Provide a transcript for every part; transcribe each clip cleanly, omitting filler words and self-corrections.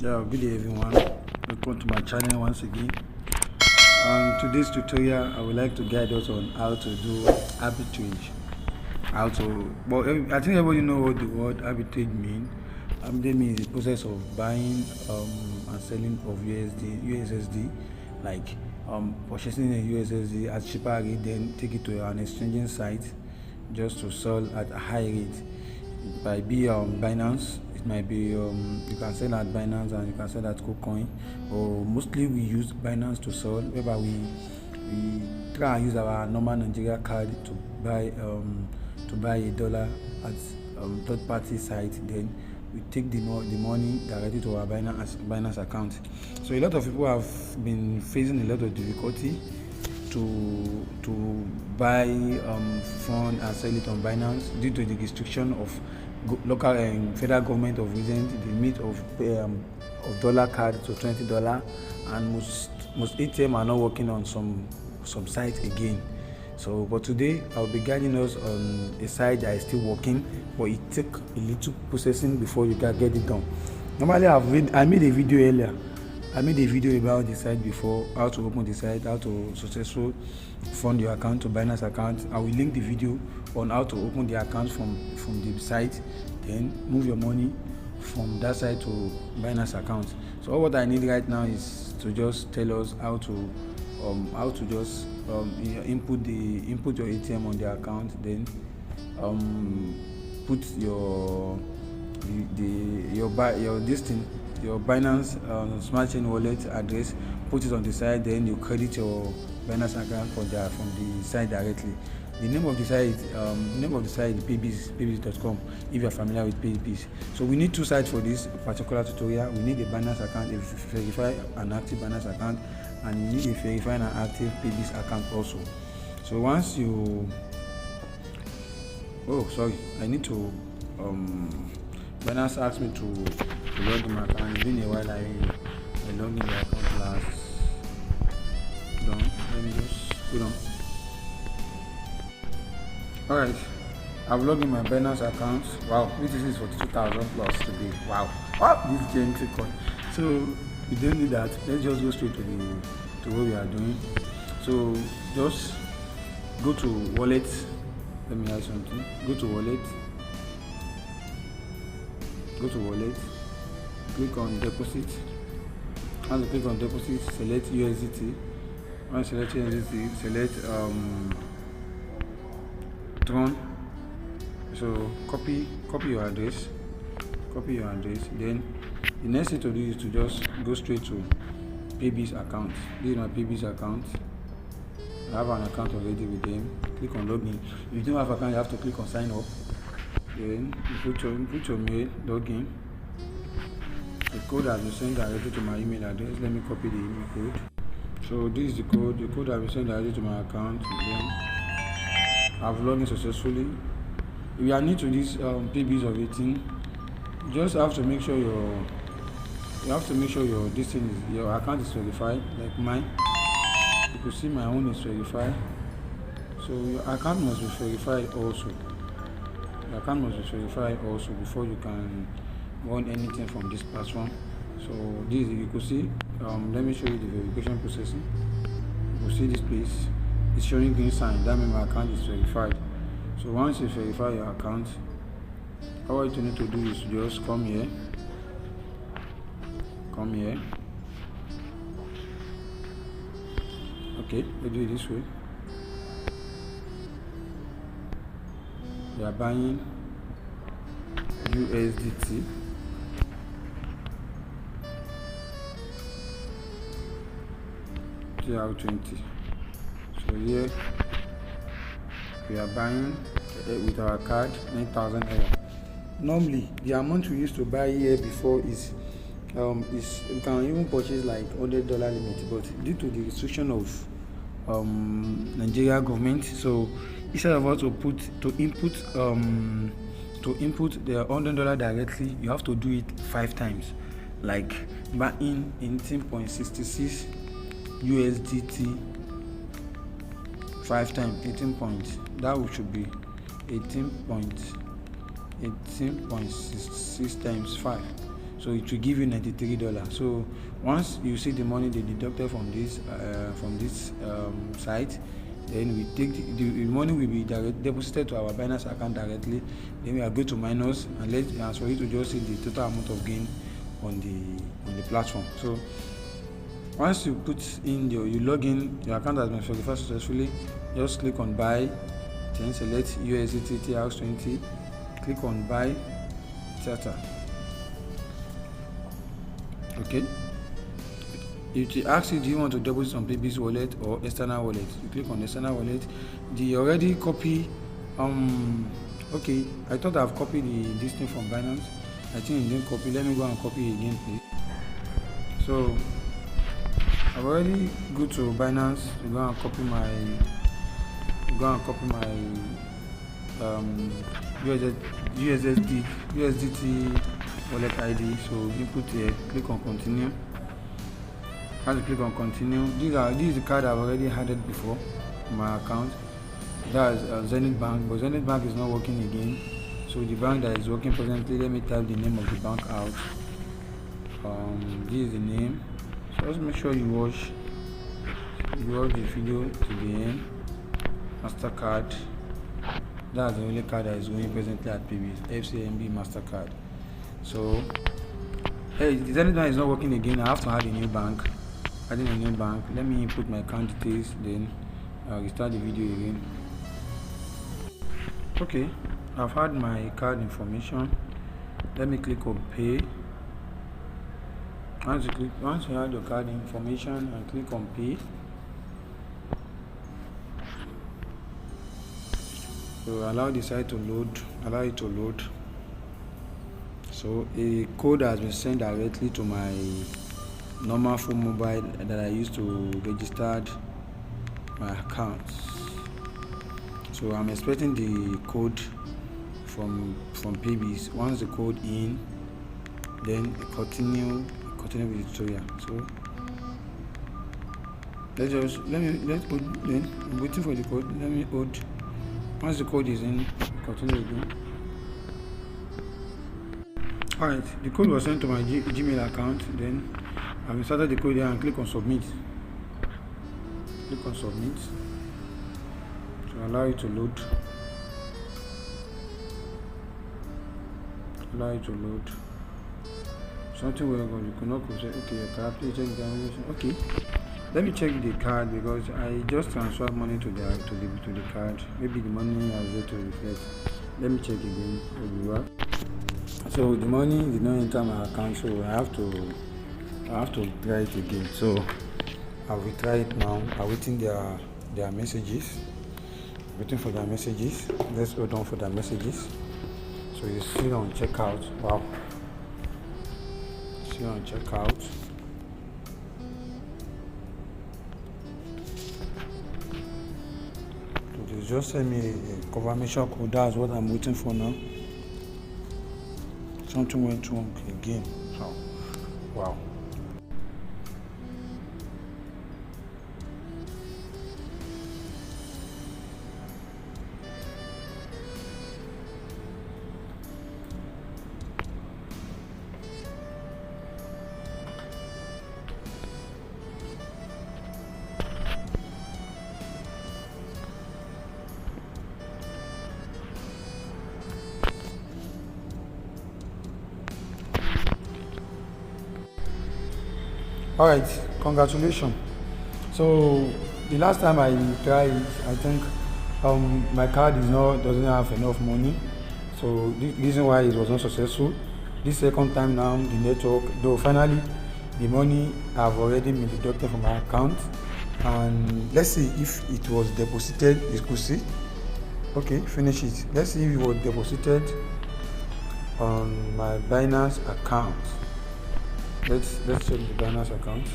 Yeah, good day everyone. Welcome to my channel once again. Today's tutorial, I would like to guide us on how to do arbitrage. I think everybody know what the word arbitrage means. Arbitrage means the process of buying and selling of USSD, like purchasing a USSD at cheaper rate, then take it to an exchanging site just to sell at a high rate. It might be Binance. It might be you can sell at Binance and you can sell at KuCoin, or mostly we use Binance to sell. Whereby we try and use our normal Nigeria card to buy $1 at third-party site. Then we take the money directly to our Binance account. So a lot of people have been facing a lot of difficulty to buy fund and sell it on Binance due to the restriction of local and federal government of recent the limit of dollar card to $20, and most ATM are not working on some sites again. So but today I'll be guiding us on a site that is still working, but it takes a little processing before you can get it done. Normally I made a video earlier. I made a video about the site before, how to open the site, how to successfully fund your account to Binance account. I will link the video on how to open the account from the site, then move your money from that site to Binance account. So all what I need right now is to just tell us how to just input your ATM on the account, then put your Binance smart chain wallet address, put it on the site, then you credit your Binance account from the site directly. The name of the site is paybis.com, if you are familiar with paybis. So we need two sites for this particular tutorial. We need a Binance account, a verify an active Binance account, and you need a verify an active paybis account also. So once you I need to Binance asked me to log in my account. It's been a while I logged in the account last. Let me just put on. Alright, I've logged in my Binance account. Wow, this is for 2,000 plus today. Wow, this game coin. So you don't need that. Let's just go straight to what we are doing. So just go to wallet. Let me add something. Go to wallet, click on deposit. Once you click on deposit, select USDT. Once you select USDT, select Tron. So copy your address. Then the next thing to do is to just go straight to paybis account. This is my paybis account. I have an account already with them. Click on login. If you don't have an account, you have to click on sign up. Then you put your mail, login. The code has been sent directly to my email address. Let me copy the email code. So this is the code. The code has been sent directly to my account. Then I've logged in successfully. If you are new to this paybis of 18, you just have to make sure your your account is verified, like mine. You can see my own is verified. So your account must be verified also. Your account must be verified also before you can run anything from this platform. So this you could see. Let me show you the verification processing. You will see this place. It's showing green sign. That means my account is verified. So once you verify your account, all you need to do is just come here. Okay, we do it this way. We are buying USDT. TR20. So here we are buying with our card 9,000 naira. Normally the amount we used to buy here before is you can even purchase like $100 limit, but due to the restriction of Nigeria government, so instead of us to input the $100 directly, you have to do it 5 times, like buying 18.66 USDT 5 times 18 points. That should be 18.66 times 5. so it will give you $93. So once you see the money they deducted from this site, then we take the money will be deposited to our Binance account directly. Then we are going to minus and for you to just see the total amount of gain on the platform. So once you put in you log in, your account has been verified successfully. Just click on buy, then select USDT TRX20, click on buy Tether. Okay, it asks you, do you want to deposit on paybis wallet or external wallet? You click on external wallet. The already copy okay, I thought I've copied this thing from Binance. I think it didn't copy. Let me go and copy again, please. So I've already go to Binance to go and copy my USDT wallet ID. So input here, click on continue. As you click on continue, this is the card I've already added before in my account. That's Zenith Bank, but Zenith Bank is not working again. So the bank that is working presently, let me type the name of the bank out. This is the name. So just make sure you watch the video to the end. Mastercard. That's the only card that is going presently at paybis. FCMB Mastercard. So hey, the Zenith Bank is not working again. I have to add a new bank. Adding a new bank. Let me input my account details, then I'll restart the video again. Okay, I've had my card information. Let me click on pay. Once you add your card information and click on pay, so allow the site to load, allow it to load. So a code has been sent directly to my normal phone mobile that I used to register my accounts. So I'm expecting the code from paybis. Once the code in, then continue with the tutorial. So let's put, then I'm waiting for the code. Let me hold. Once the code is in, continue again. Alright, the code was sent to my Gmail account. Then I've inserted the code here and click on submit. Click on submit to allow it to load. Something will go. You cannot process. Okay, your card. Please check the information. Okay, let me check the card because I just transferred money to the card. Maybe the money has yet to reflect. Let me check again. So the money did not enter my account, so I have to try it again. So I will try it now. I'm waiting their messages. Waiting for their messages. Let's hold on for their messages. So you see on checkout. Wow. See on checkout. So they just send me a confirmation code. That's what I'm waiting for now. Something went wrong again. Oh, wow. Alright, congratulations. So the last time I tried, I think my card doesn't have enough money. So the reason why it was not successful. This second time now, the network, though finally the money have already been deducted from my account. And let's see if it was deposited. You could see. Okay, finish it. Let's see if it was deposited on my Binance account. Let's check the Binance account.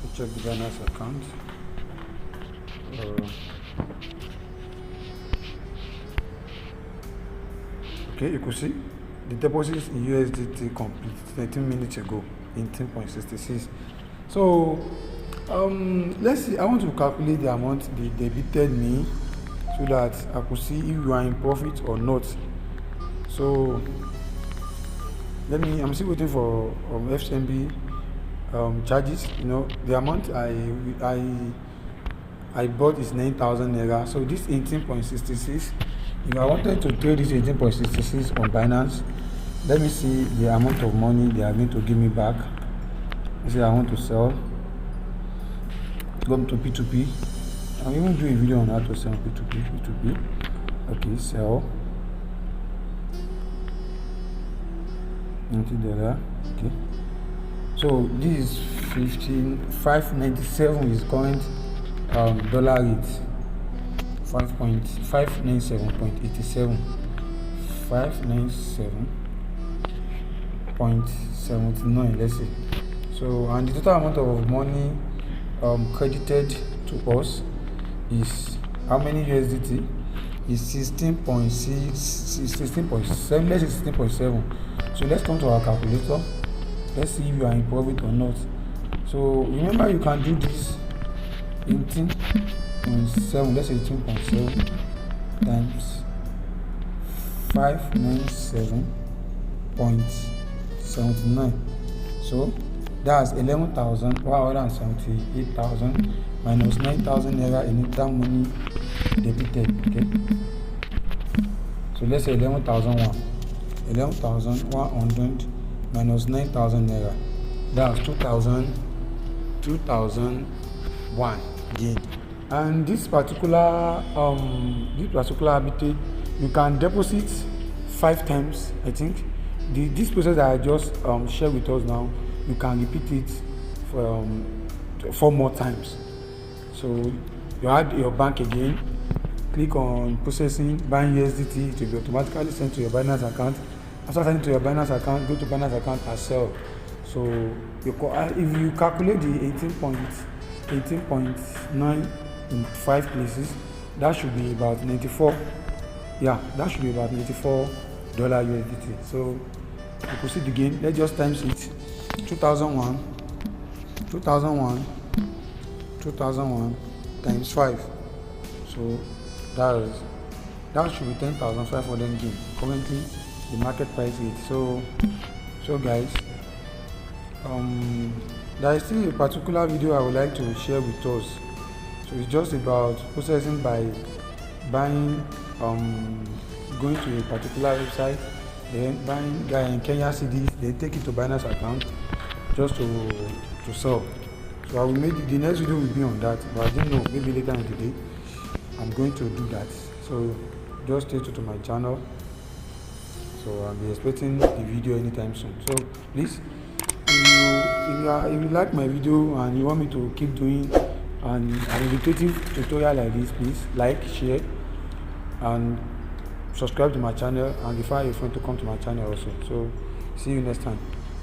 Let's check the Binance account. Okay, you could see the deposit in USDT complete 13 minutes ago in 10.66. So let's see. I want to calculate the amount they debited me so that I could see if you are in profit or not. So I'm still waiting for FCMB charges. The amount I bought is 9,000 naira. So this 18.66, if I wanted to trade this 18.66 on Binance, let me see the amount of money they are going to give me back. Let's say I want to sell, go to P2P. I'll even do a video on how to sell P2P. Okay, sell $90. Okay, so this is 597 is current dollar rate, 5.597.87, 597.79, let's say. So, and the total amount of money credited to us is how many USDT? Is 16.7. Let's say 16.7. So let's come to our calculator. Let's see if you are in profit or not. So remember, you can do this 18.7. Let's say 18.7 times 597.79. So that's 11,178,000 minus 9,000 naira initial money debited. Okay, so let's say 11,100 minus 9,000 naira. That's 2,001 gain. And this particular arbitrage, you can deposit 5 times. I think this process that I just shared with us now, you can repeat it for 4 more times. So you add your bank again, click on processing, buying USDT, it will be automatically sent to your Binance account. After sending to your Binance account, go to Binance account and sell. So if you calculate the 18.9 in 5 places, that should be about 94. Yeah, that should be about $94 USDT. So we proceed again. Let's just times it. 2001 times 5. So that should be 10,500 gain. Currently the market price rate. So guys, there is still a particular video I would like to share with us. So it's just about processing by buying, going to a particular website, then buying Kenya CDs, they take it to Binance account just to sell. So I will make the next video will be on that, but I didn't know, maybe later in the day I'm going to do that. So just stay tuned to my channel. So I'll be expecting the video anytime soon. So please, if you like my video and you want me to keep doing an educative tutorial like this, please like, share, and subscribe to my channel, and refer a friend to come to my channel also. So see you next time.